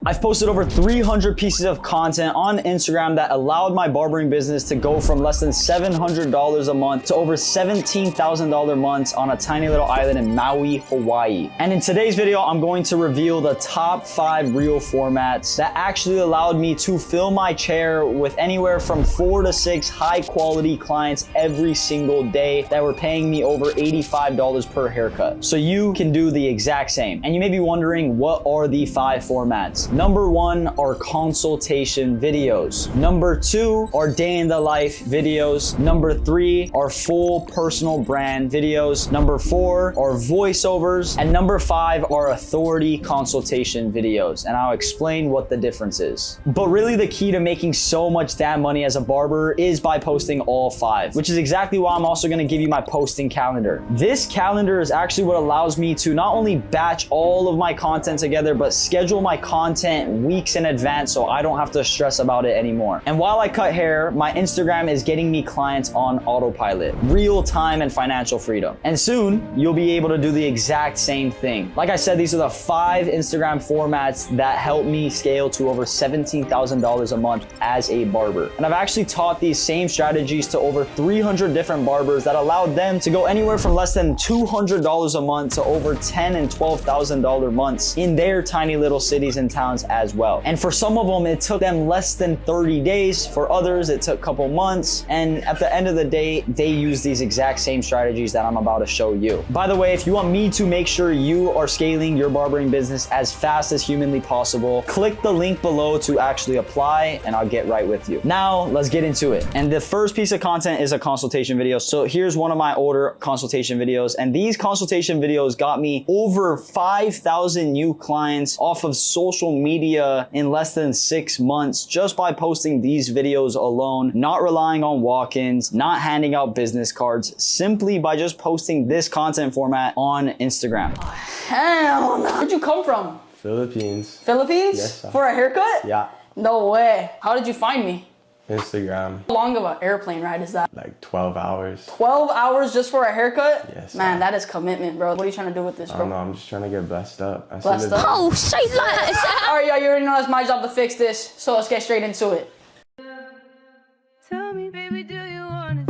I've posted over 300 pieces of content on Instagram that allowed my barbering business to go from less than $700 a month to over $17,000 months on a tiny little island in Maui, Hawaii. And in today's video, I'm going to reveal the top 5 reel formats that actually allowed me to fill my chair with anywhere from 4 to 6 high quality clients every single day that were paying me over $85 per haircut. So you can do the exact same. And you may be wondering, what are the 5 formats? Number 1 are consultation videos. Number 2 are day in the life videos. Number 3 are full personal brand videos. Number 4 are voiceovers. And number 5 are authority consultation videos. And I'll explain what the difference is. But really the key to making so much damn money as a barber is by posting all 5, which is exactly why I'm also gonna give you my posting calendar. This calendar is actually what allows me to not only batch all of my content together, but schedule my content weeks in advance so I don't have to stress about it anymore. And while I cut hair, my Instagram is getting me clients on autopilot, real time and financial freedom. And soon you'll be able to do the exact same thing. Like I said, these are the 5 Instagram formats that help me scale to over $17,000 a month as a barber. And I've actually taught these same strategies to over 300 different barbers that allowed them to go anywhere from less than $200 a month to over $10,000 and $12,000 months in their tiny little cities and towns as well. And for some of them, it took them less than 30 days. For others, it took a couple months. And at the end of the day, they use these exact same strategies that I'm about to show you. By the way, if you want me to make sure you are scaling your barbering business as fast as humanly possible, click the link below to actually apply and I'll get right with you. Now, let's get into it. And the first piece of content is a consultation video. So here's one of my older consultation videos. And these consultation videos got me over 5,000 new clients off of social media in less than 6 months just by posting these videos alone, not relying on walk-ins, not handing out business cards, simply by just posting this content format on Instagram. Oh, hell no. Where'd you come from? Philippines. Philippines? Yes, sir. For a haircut? Yeah. No way. How did you find me? Instagram. How long of an airplane ride is that? Like 12 hours. 12 hours just for a haircut? Yes. Man, that is commitment, bro. What are you trying to do with this, I bro? don't know, I'm just trying to get blessed up. Blessed up? Oh, say that. All right, y'all, you already know it's my job to fix this, so let's get straight into it. Tell me, baby, do you want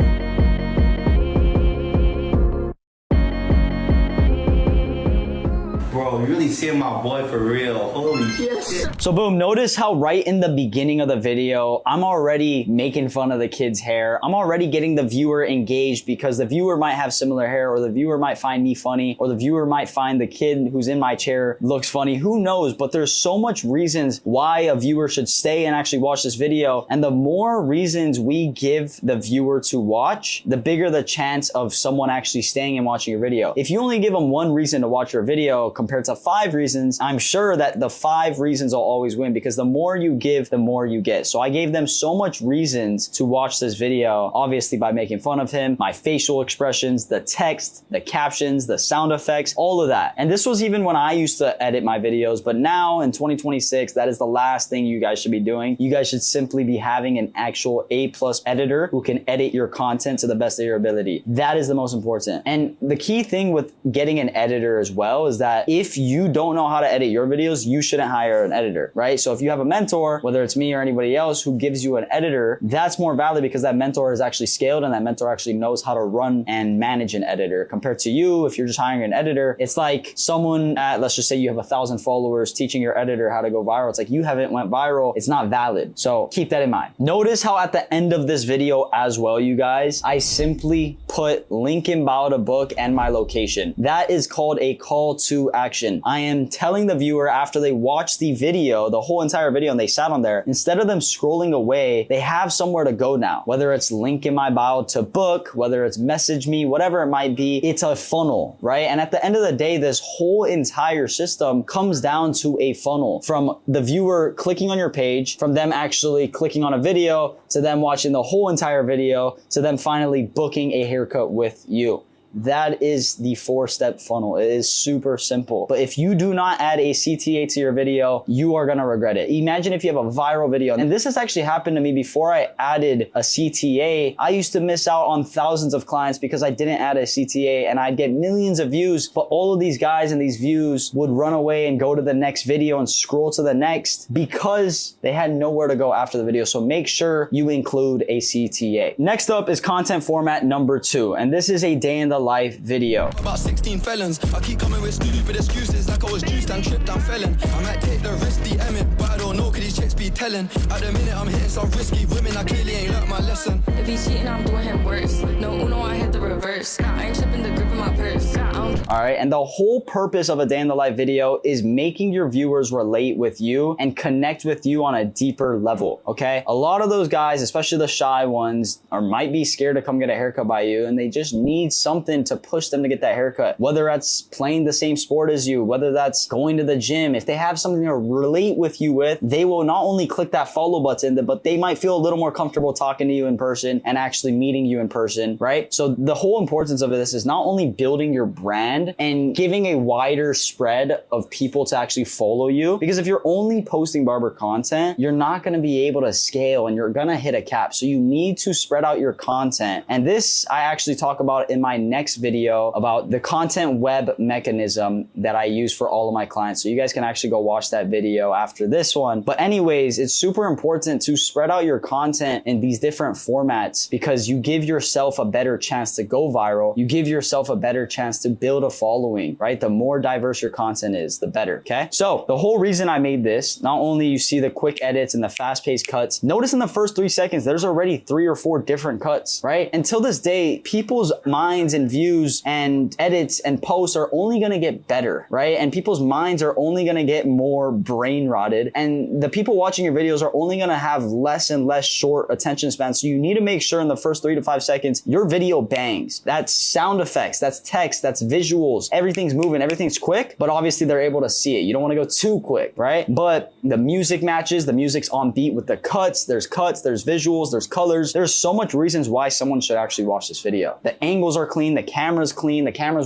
Bro, you really seeing my boy for real. Holy shit. So boom, notice how right in the beginning of the video, I'm already making fun of the kid's hair. I'm already getting the viewer engaged because the viewer might have similar hair, or the viewer might find me funny, or the viewer might find the kid who's in my chair looks funny. Who knows? But there's so much reasons why a viewer should stay and actually watch this video. And the more reasons we give the viewer to watch, the bigger the chance of someone actually staying and watching your video. If you only give them 1 reason to watch your video compared to 5 reasons, I'm sure that the 5 reasons will always win, because the more you give, the more you get. So I gave them so much reasons to watch this video, obviously by making fun of him, my facial expressions, the text, the captions, the sound effects, all of that. And this was even when I used to edit my videos, but now in 2026, that is the last thing you guys should be doing. You guys should simply be having an actual A+ editor who can edit your content to the best of your ability. That is the most important. And the key thing with getting an editor as well is that if you don't know how to edit your videos, you shouldn't hire an editor, right? So if you have a mentor, whether it's me or anybody else who gives you an editor, that's more valid because that mentor is actually scaled and that mentor actually knows how to run and manage an editor. Compared to you, if you're just hiring an editor, it's like someone at, let's just say you have 1,000 followers teaching your editor how to go viral. It's like you haven't went viral. It's not valid. So keep that in mind. Notice how at the end of this video as well, you guys, I simply put link in bio to book and my location. That is called a call to action. I am telling the viewer after they watch the video, the whole entire video, and they sat on there, instead of them scrolling away, they have somewhere to go now. Whether it's link in my bio to book, whether it's message me, whatever it might be, it's a funnel, right? And at the end of the day, this whole entire system comes down to a funnel, from the viewer clicking on your page, from them actually clicking on a video, to them watching the whole entire video, to them finally booking a haircut with you. That is the 4-step funnel. It is super simple. But if you do not add a CTA to your video, you are gonna regret it. Imagine if you have a viral video, and this has actually happened to me before I added a CTA. I used to miss out on thousands of clients because I didn't add a CTA, and I'd get millions of views, but all of these guys and these views would run away and go to the next video and scroll to the next because they had nowhere to go after the video. So make sure you include a CTA. Next up is content format number 2, and this is a day in the life video. About 16 felons, I keep coming with stupid excuses like I was juiced and tripped and felon. I might take the risk, DM it, but I don't know, could these chicks be telling? At the minute I'm hitting some risky women, I clearly ain't learnt my lesson. If he's cheating, I'm doing him worse. No, I hit the reverse. I ain't tripping the grip in my purse. All right, and the whole purpose of a day in the life video is making your viewers relate with you and connect with you on a deeper level, okay? A lot of those guys, especially the shy ones, might be scared to come get a haircut by you, and they just need something to push them to get that haircut. Whether that's playing the same sport as you, whether that's going to the gym, if they have something to relate with you with, they will not only click that follow button, but they might feel a little more comfortable talking to you in person and actually meeting you in person, right? So the whole importance of this is not only building your brand and giving a wider spread of people to actually follow you, because if you're only posting barber content, you're not going to be able to scale and you're going to hit a cap. So you need to spread out your content. And this I actually talk about in my next video about the content web mechanism that I use for all of my clients. So you guys can actually go watch that video after this one. But anyways, it's super important to spread out your content in these different formats because you give yourself a better chance to go viral. You give yourself a better chance to build a following, right? The more diverse your content is, the better, okay? So the whole reason I made this, not only you see the quick edits and the fast-paced cuts, notice in the first 3 seconds, there's already 3 or 4 different cuts, right? Until this day, people's minds and views and edits and posts are only gonna get better, right? And people's minds are only gonna get more brain rotted, and the people watching your videos are only gonna have less and less short attention spans. So you need to make sure in the first 3 to 5 seconds, your video bangs. That's sound effects, that's text, that's visuals, everything's moving, everything's quick, but obviously they're able to see it. You don't wanna go too quick, right? But the music matches, the music's on beat with the cuts, there's visuals, there's colors. There's so much reasons why someone should actually watch this video. The angles are clean, the camera's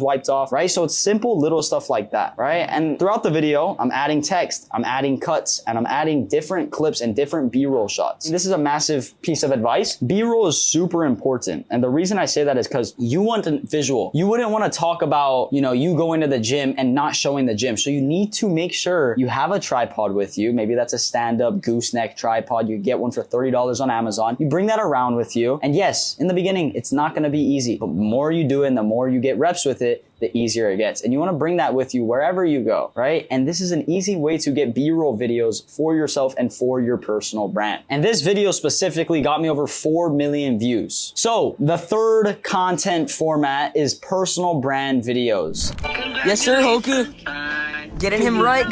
wiped off, right? So it's simple little stuff like that, right? And throughout the video, I'm adding text, I'm adding cuts, and I'm adding different clips and different B-roll shots. This is a massive piece of advice. B-roll is super important. And the reason I say that is because you want a visual. You wouldn't want to talk about, you going to the gym and not showing the gym. So you need to make sure you have a tripod with you. Maybe that's a stand-up gooseneck tripod. You get one for $30 on Amazon. You bring that around with you. And yes, in the beginning, it's not going to be easy, but the more you do it and the more you get reps with it, the easier it gets. And you want to bring that with you wherever you go, right? And this is an easy way to get B-roll videos for yourself and for your personal brand. And this video specifically got me over 4 million views. So the third content format is personal brand videos. Yes, sir, Hoku. Getting him right.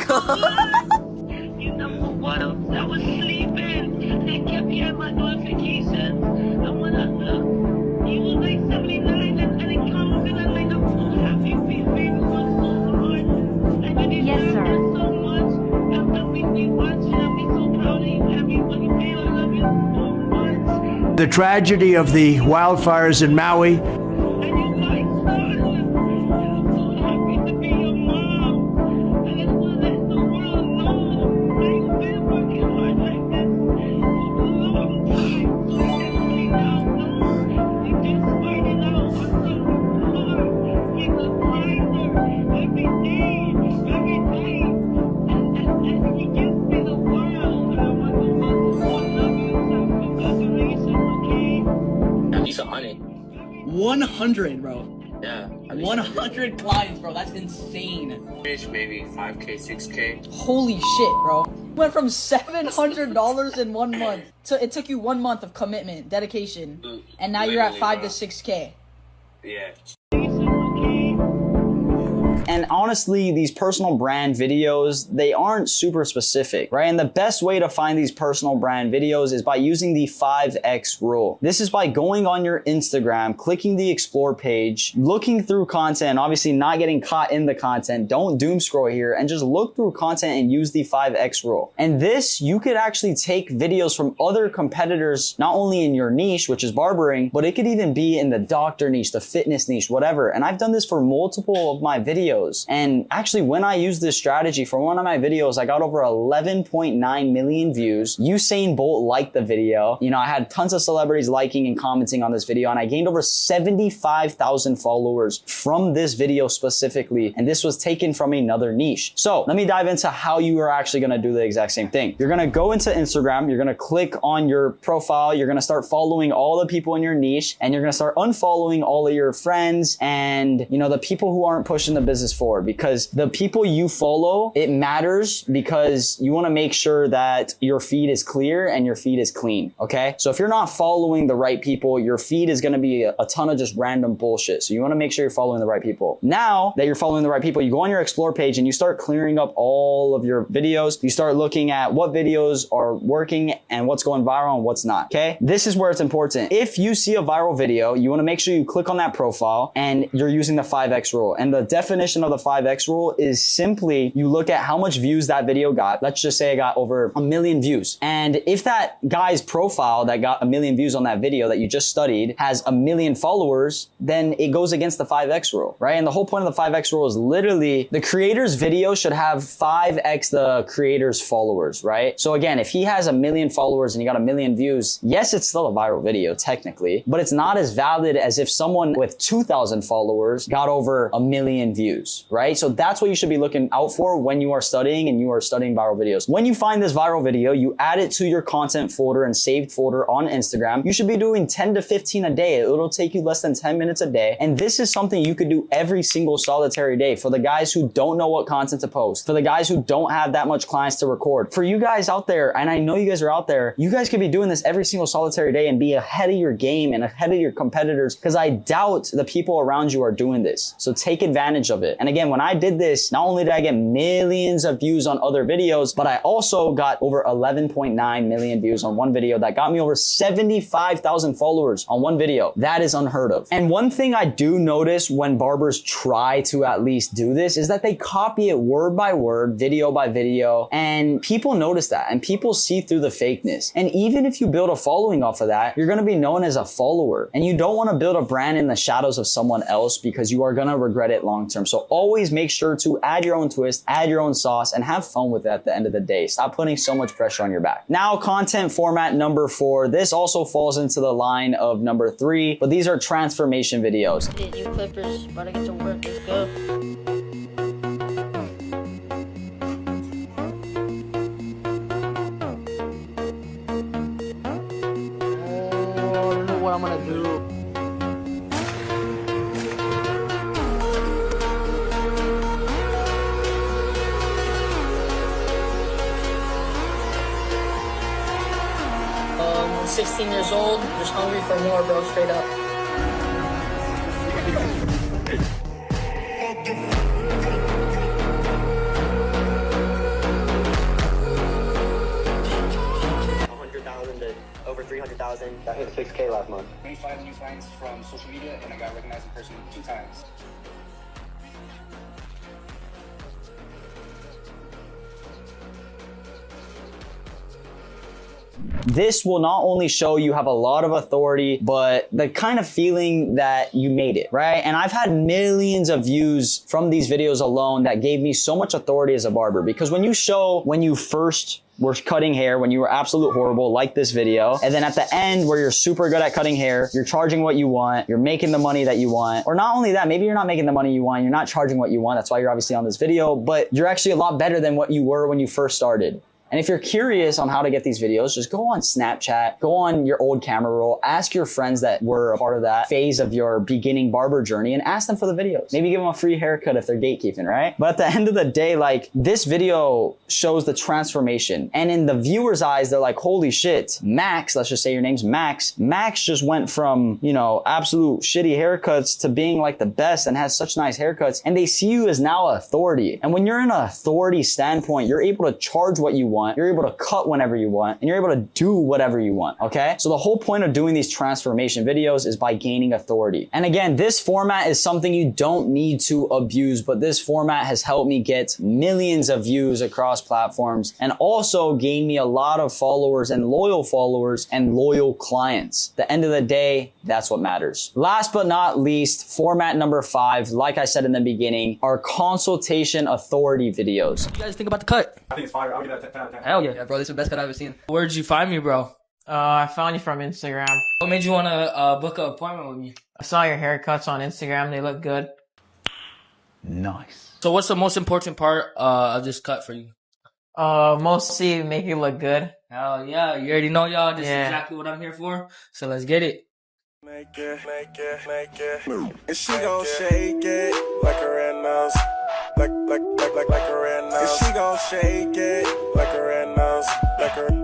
You number one, I was sleeping. They kept hearing my notifications. And when I looked, he was like 79 and it comes in and like, I'm so happy for you, baby. I'm so hard. And you deserve it so much. And we be watching and be so proud of you. Everybody, baby, I love you so much. The tragedy of the wildfires in Maui. And you like stars. And I'm so happy to be your mom. And I just want to let the world know that you've been working hard like this for a long time. So definitely now know you've been smarting out on some hard. He's a grinder every day. And he gives me the world. And I want to love you. So congratulations, okay? At least 100. 100, bro. Yeah. 100 clients, bro. That's insane. Fish, maybe 5K, 6K. Holy shit, bro. Went from $700 in 1 month. So it took you 1 month of commitment, dedication, and now you're at 5 to 6K. Yeah. And honestly, these personal brand videos, they aren't super specific, right? And the best way to find these personal brand videos is by using the 5X rule. This is by going on your Instagram, clicking the explore page, looking through content, obviously not getting caught in the content. Don't doom scroll here and just look through content and use the 5X rule. And this, you could actually take videos from other competitors, not only in your niche, which is barbering, but it could even be in the doctor niche, the fitness niche, whatever. And I've done this for multiple of my videos. And actually, when I used this strategy for one of my videos, I got over 11.9 million views. Usain Bolt liked the video. You know, I had tons of celebrities liking and commenting on this video, and I gained over 75,000 followers from this video specifically. And this was taken from another niche. So let me dive into how you are actually gonna do the exact same thing. You're gonna go into Instagram, you're gonna click on your profile, you're gonna start following all the people in your niche, and you're gonna start unfollowing all of your friends and, you know, the people who aren't pushing the business forward, because the people you follow, it matters, because you wanna make sure that your feed is clear and your feed is clean, okay? So if you're not following the right people, your feed is gonna be a ton of just random bullshit. So you wanna make sure you're following the right people. Now that you're following the right people, you go on your explore page and you start clearing up all of your videos. You start looking at what videos are working and what's going viral and what's not, okay? This is where it's important. If you see a viral video, you wanna make sure you click on that profile and you're using the 5X rule. And the definition of the 5X rule is simply you look at how much views that video got. Let's just say it got over 1 million views. And if that guy's profile that got 1 million views on that video that you just studied has 1 million followers, then it goes against the 5X rule, right? And the whole point of the 5X rule is literally the creator's video should have 5X the creator's followers, right? So again, if he has 1 million followers and you got 1 million views, yes, it's still a viral video technically, but it's not as valid as if someone with 2,000 followers got over 1 million views, right? So that's what you should be looking out for when you are studying and you are studying viral videos. When you find this viral video, you add it to your content folder and saved folder on Instagram. You should be doing 10 to 15 a day. It'll take you less than 10 minutes a day. And this is something you could do every single solitary day for the guys who don't know what content to post, for the guys who don't have that much clients to record. For you guys out there, and I know you guys are out there, you guys could be doing this every single solitary day and be ahead of your game and ahead of your competitors, because I doubt the people around you are doing this. So take advantage of it. And again, when I did this, not only did I get millions of views on other videos, but I also got over 11.9 million views on one video that got me over 75,000 followers on one video. That is unheard of. And one thing I do notice when barbers try to at least do this is that they copy it word by word, video by video, and people notice that and people see through the fakeness. And even if you build a following off of that, you're gonna be known as a follower. And you don't wanna build a brand in the shadows of someone else, because you are gonna regret it long term. So always make sure to add your own twist, add your own sauce, and have fun with it at the end of the day. Stop putting so much pressure on your back. Now, content format number 4. This also falls into the line of number 3, but these are transformation videos. You clippers, about to get to work, let's go. Oh, I don't know what I'm gonna do. I'm 16 years old, just hungry for more, bro, straight up. Over 300,000. I hit 6K last month. 25 new clients from social media, and I got recognized in person 2 times. This will not only show you have a lot of authority, but the kind of feeling that you made it, right? And I've had millions of views from these videos alone that gave me so much authority as a barber, because when you show when you first were cutting hair, when you were absolute horrible, like this video, and then at the end where you're super good at cutting hair, you're charging what you want, you're making the money that you want, or not only that, maybe you're not making the money you want, you're not charging what you want, that's why you're obviously on this video, but you're actually a lot better than what you were when you first started. And if you're curious on how to get these videos, just go on Snapchat, go on your old camera roll, ask your friends that were a part of that phase of your beginning barber journey and ask them for the videos. Maybe give them a free haircut if they're gatekeeping, right? But at the end of the day, like, this video shows the transformation. And in the viewer's eyes, they're like, holy shit, Max, let's just say your name's Max. Max just went from, you know, absolute shitty haircuts to being like the best and has such nice haircuts. And they see you as now an authority. And when you're in an authority standpoint, you're able to charge what you want, you're able to cut whenever you want, and you're able to do whatever you want, okay? So the whole point of doing these transformation videos is by gaining authority. And again, this format is something you don't need to abuse, but this format has helped me get millions of views across platforms and also gain me a lot of followers and loyal clients. At the end of the day, that's what matters. Last but not least, format number 5, like I said in the beginning, are consultation authority videos. What do you guys think about the cut? I think it's fire. I'll give that 10 out of 10. Hell yeah, bro. This is the best cut I've ever seen. Where'd you find me, bro? I found you from Instagram. What made you want to book an appointment with me? I saw your haircuts on Instagram. They look good. Nice. So what's the most important part of this cut for you? Mostly make you look good. Hell yeah. You already know, y'all. This is exactly what I'm here for. So let's get it. Make it. And she gon' shake it like a red nose. Like a red nose. And she gon' shake it like a red nose. Like a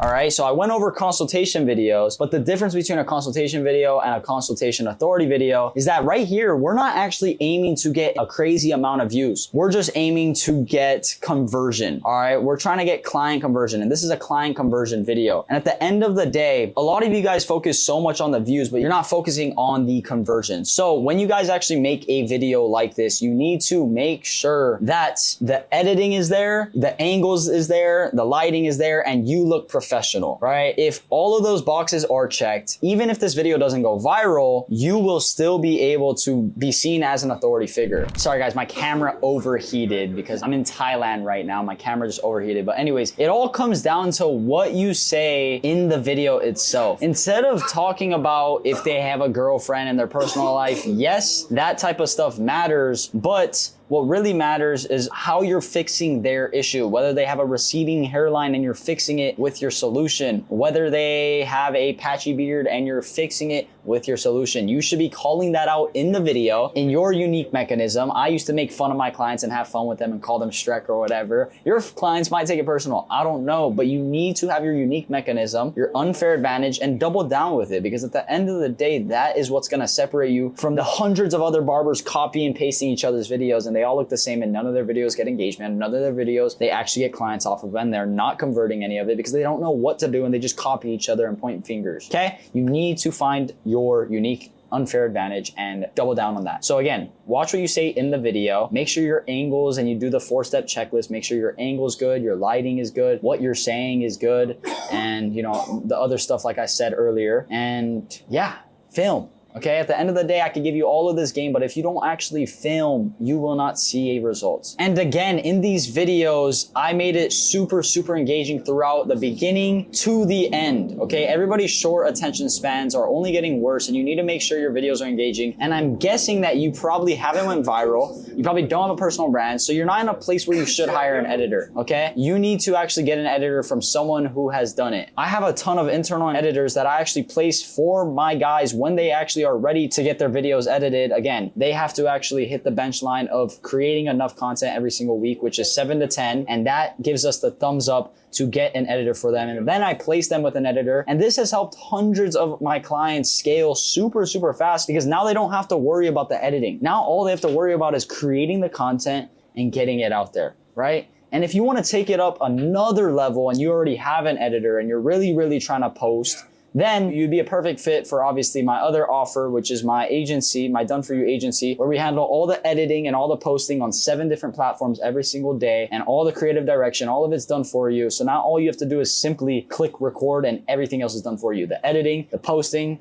All right, so I went over consultation videos, but the difference between a consultation video and a consultation authority video is that right here, we're not actually aiming to get a crazy amount of views. We're just aiming to get conversion, all right? We're trying to get client conversion, and this is a client conversion video. And at the end of the day, a lot of you guys focus so much on the views, but you're not focusing on the conversion. So when you guys actually make a video like this, you need to make sure that the editing is there, the angles is there, the lighting is there, and you look professional, right? If all of those boxes are checked, even if this video doesn't go viral, you will still be able to be seen as an authority figure. Sorry guys, my camera overheated because I'm in Thailand right now. My camera just overheated. But anyways, it all comes down to what you say in the video itself. Instead of talking about if they have a girlfriend in their personal life, yes, that type of stuff matters, but what really matters is how you're fixing their issue, whether they have a receding hairline and you're fixing it with your solution, whether they have a patchy beard and you're fixing it with your solution. You should be calling that out in the video in your unique mechanism. I used to make fun of my clients and have fun with them and call them Shrek or whatever. Your clients might take it personal. I don't know, but you need to have your unique mechanism, your unfair advantage, and double down with it, because at the end of the day, that is what's gonna separate you from the hundreds of other barbers copy and pasting each other's videos, and they all look the same and none of their videos get engagement, none of their videos they actually get clients off of, and they're not converting any of it because they don't know what to do and they just copy each other and point fingers, okay? You need to find your unique unfair advantage and double down on that. So again, watch what you say in the video, make sure your angles, and you do the 4-step checklist, make sure your angle's good, your lighting is good, what you're saying is good, and you know, the other stuff like I said earlier, and yeah, film. Okay, at the end of the day, I could give you all of this game, but if you don't actually film, you will not see a result. And again, in these videos, I made it super engaging throughout the beginning to the end, okay? Everybody's short attention spans are only getting worse, and you need to make sure your videos are engaging. And I'm guessing that you probably haven't went viral, you probably don't have a personal brand, so you're not in a place where you should hire an editor, okay? You need to actually get an editor from someone who has done it. I have a ton of internal editors that I actually place for my guys when they actually are ready to get their videos edited. Again, they have to actually hit the bench line of creating enough content every single week, which is 7 to 10, and that gives us the thumbs up to get an editor for them. And then I place them with an editor, and this has helped hundreds of my clients scale super fast, because now they don't have to worry about the editing. Now all they have to worry about is creating the content and getting it out there, right? And if you want to take it up another level and you already have an editor and you're really trying to post, then you'd be a perfect fit for obviously my other offer, which is my agency, my Done For You agency, where we handle all the editing and all the posting on 7 different platforms every single day, and all the creative direction, all of it's done for you. So now all you have to do is simply click record and everything else is done for you. The editing, the posting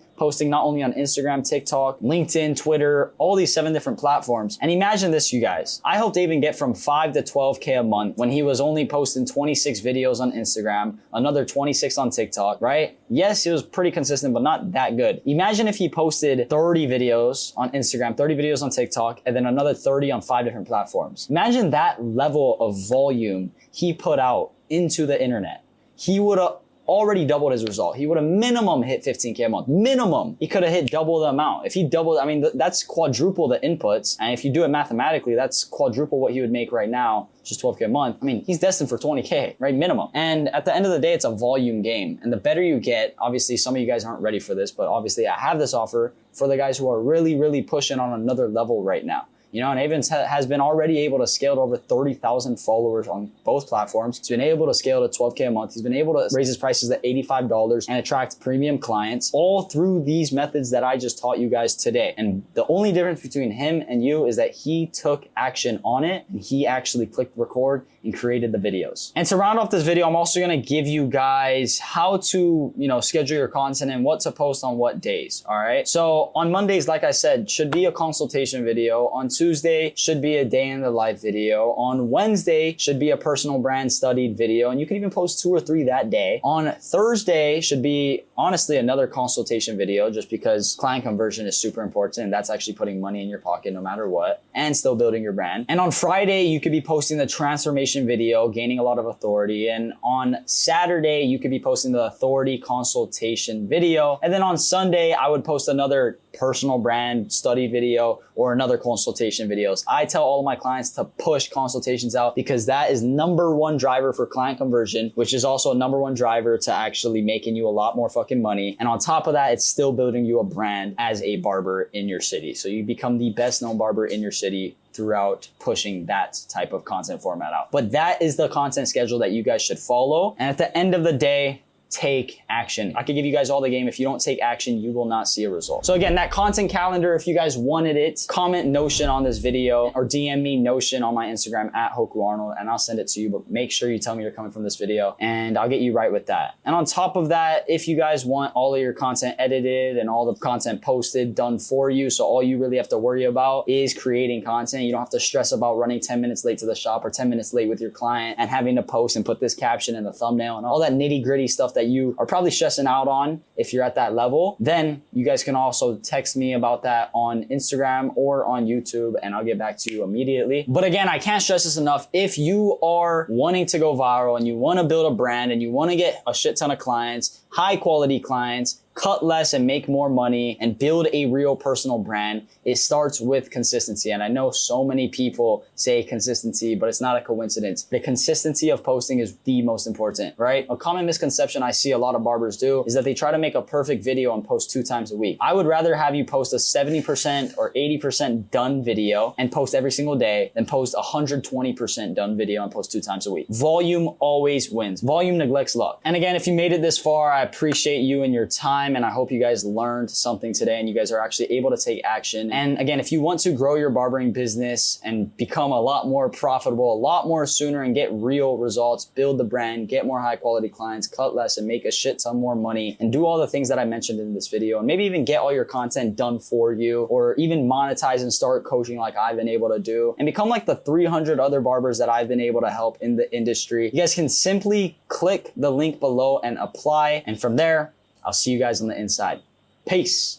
not only on Instagram, TikTok, LinkedIn, Twitter, all these 7 different platforms. And imagine this, you guys. I helped David get from 5 to 12K a month when he was only posting 26 videos on Instagram, another 26 on TikTok, right? Yes, he was pretty consistent, but not that good. Imagine if he posted 30 videos on Instagram, 30 videos on TikTok, and then another 30 on 5 different platforms. Imagine that level of volume he put out into the internet, he would have already doubled his result. He would have minimum hit 15K a month. Minimum. He could have hit double the amount. If he doubled, I mean, that's quadruple the inputs. And if you do it mathematically, that's quadruple what he would make right now, just 12K a month. I mean, he's destined for 20K, right? Minimum. And at the end of the day, it's a volume game. And the better you get, obviously some of you guys aren't ready for this, but obviously I have this offer for the guys who are really, really pushing on another level right now. You know, and Avens has been already able to scale to over 30,000 followers on both platforms. He's been able to scale to 12K a month. He's been able to raise his prices to $85 and attract premium clients all through these methods that I just taught you guys today. And the only difference between him and you is that he took action on it and he actually clicked record and created the videos. And to round off this video, I'm also gonna give you guys how to, you know, schedule your content and what to post on what days, all right? So on Mondays, like I said, should be a consultation video. On Tuesday, should be a day in the life video. On Wednesday, should be a personal brand studied video. And you can even post 2 or 3 that day. On Thursday, should be honestly another consultation video just because client conversion is super important. And that's actually putting money in your pocket no matter what and still building your brand. And on Friday, you could be posting the transformation video, gaining a lot of authority. And on Saturday, you could be posting the authority consultation video. And then on Sunday, I would post another personal brand study video or another consultation videos. I tell all of my clients to push consultations out because that is #1 driver for client conversion, which is also a #1 driver to actually making you a lot more fucking money. And on top of that, it's still building you a brand as a barber in your city. So you become the best known barber in your city throughout pushing that type of content format out. But that is the content schedule that you guys should follow. And at the end of the day, take action. I could give you guys all the game. If you don't take action, you will not see a result. So again, that content calendar, if you guys wanted it, comment Notion on this video or DM me Notion on my Instagram @HokuArnold and I'll send it to you. But make sure you tell me you're coming from this video and I'll get you right with that. And on top of that, if you guys want all of your content edited and all the content posted done for you, so all you really have to worry about is creating content. You don't have to stress about running 10 minutes late to the shop or 10 minutes late with your client and having to post and put this caption in the thumbnail and all that nitty gritty stuff that you are probably stressing out on if you're at that level. Then you guys can also text me about that on Instagram or on YouTube and I'll get back to you immediately. But again, I can't stress this enough. If you are wanting to go viral and you want to build a brand and you want to get a shit ton of clients, high quality clients, cut less and make more money and build a real personal brand, it starts with consistency. And I know so many people say consistency, but it's not a coincidence. The consistency of posting is the most important, right? A common misconception I see a lot of barbers do is that they try to make a perfect video and post 2 times a week. I would rather have you post a 70% or 80% done video and post every single day than post 120% done video and post 2 times a week. Volume always wins. Volume neglects luck. And again, if you made it this far, I appreciate you and your time. And I hope you guys learned something today and you guys are actually able to take action. And again, if you want to grow your barbering business and become a lot more profitable, a lot more sooner and get real results, build the brand, get more high quality clients, cut less and make a shit ton more money and do all the things that I mentioned in this video and maybe even get all your content done for you or even monetize and start coaching like I've been able to do and become like the 300 other barbers that I've been able to help in the industry, you guys can simply click the link below and apply. And from there, I'll see you guys on the inside. Peace.